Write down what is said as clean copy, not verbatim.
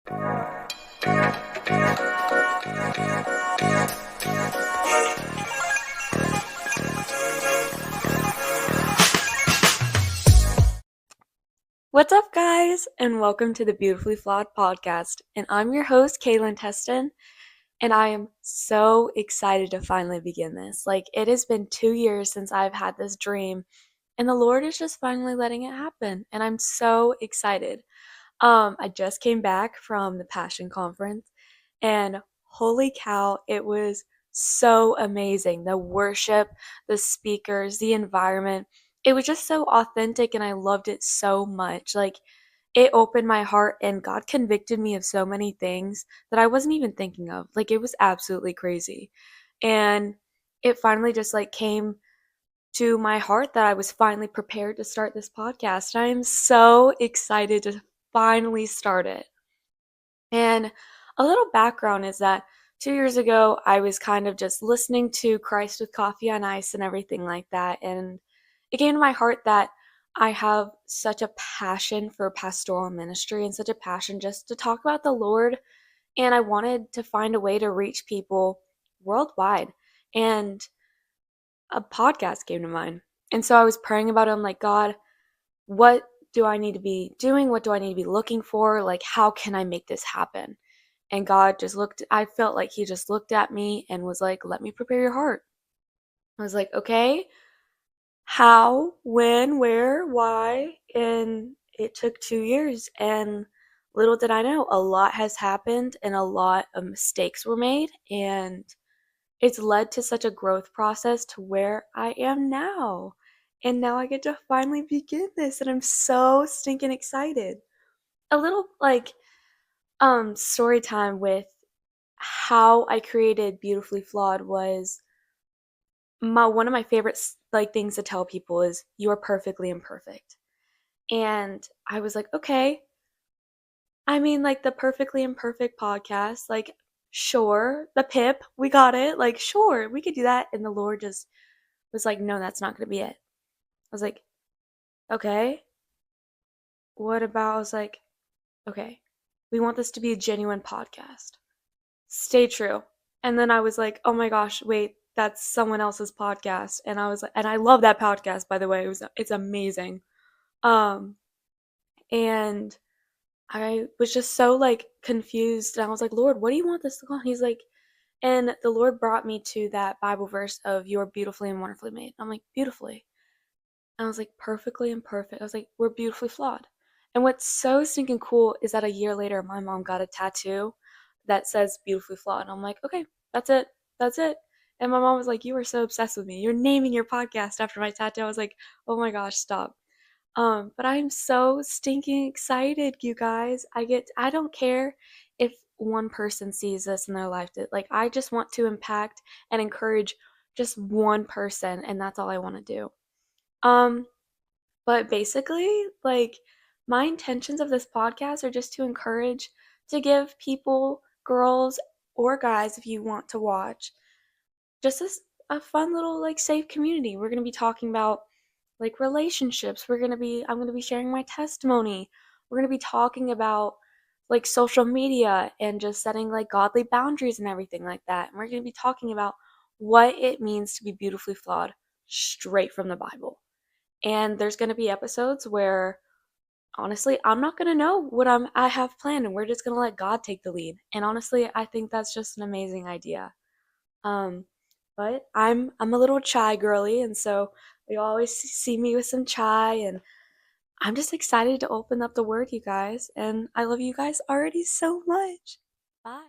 What's up, guys, and welcome to the Beautifully Flawed podcast. And I'm your host, Kaylin Teston, and I am so excited to finally begin this. It has been 2 years since I've had this dream, and the Lord is just finally letting it happen, and I'm so excited. I just came back from the Passion Conference, and holy cow, it was so amazing. The worship, the speakers, the environment. It was just so authentic, and I loved it so much. It opened my heart, and God convicted me of so many things that I wasn't even thinking of. It was absolutely crazy. And it finally just came to my heart that I was finally prepared to start this podcast. I am so excited to finally start it. And a little background is that 2 years ago, I was kind of just listening to Christ with Coffee on Ice and everything like that. And it came to my heart that I have such a passion for pastoral ministry and such a passion just to talk about the Lord. And I wanted to find a way to reach people worldwide. And a podcast came to mind. And so I was praying about it. I'm like, God, what do I need to be doing? What do I need to be looking for? How can I make this happen? And God just I felt like He just looked at me and was like, let me prepare your heart. I was like, okay, how, when, where, why? And it took 2 years. And little did I know, a lot has happened and a lot of mistakes were made. And it's led to such a growth process to where I am now. And now I get to finally begin this, and I'm so stinking excited. A little story time with how I created Beautifully Flawed was one of my favorite things to tell people is you are perfectly imperfect. And I was like, okay, I mean, the Perfectly Imperfect podcast, sure, the PIP, we got it. Sure, we could do that. And the Lord just was like, no, that's not going to be it. I was like, okay, what about, I was like, okay, we want this to be a genuine podcast. Stay true. And then I was like, oh my gosh, wait, that's someone else's podcast. And I was like, and I love that podcast, by the way. It's amazing. And I was just so confused. And I was like, Lord, what do you want this to go on? He's like, and the Lord brought me to that Bible verse of you're beautifully and wonderfully made. I'm like, beautifully. And I was like, perfectly imperfect. I was like, we're beautifully flawed. And what's so stinking cool is that a year later, my mom got a tattoo that says beautifully flawed. And I'm like, okay, that's it. That's it. And my mom was like, you are so obsessed with me. You're naming your podcast after my tattoo. I was like, oh my gosh, stop. But I'm so stinking excited, you guys. I don't care if one person sees this in their life. I just want to impact and encourage just one person, and that's all I want to do. But basically, my intentions of this podcast are just to encourage, to give people, girls or guys, if you want to watch, just a fun little safe community. We're going to be talking about relationships. I'm going to be sharing my testimony. We're going to be talking about social media and just setting godly boundaries and everything like that. And we're going to be talking about what it means to be beautifully flawed straight from the Bible. And there's going to be episodes where honestly, I'm not going to know what I have planned, and we're just going to let God take the lead. And honestly, I think that's just an amazing idea. Um but I'm a little chai girly, and so you always see me with some chai, and I'm just excited to open up the word, you guys, and I love you guys already so much. Bye.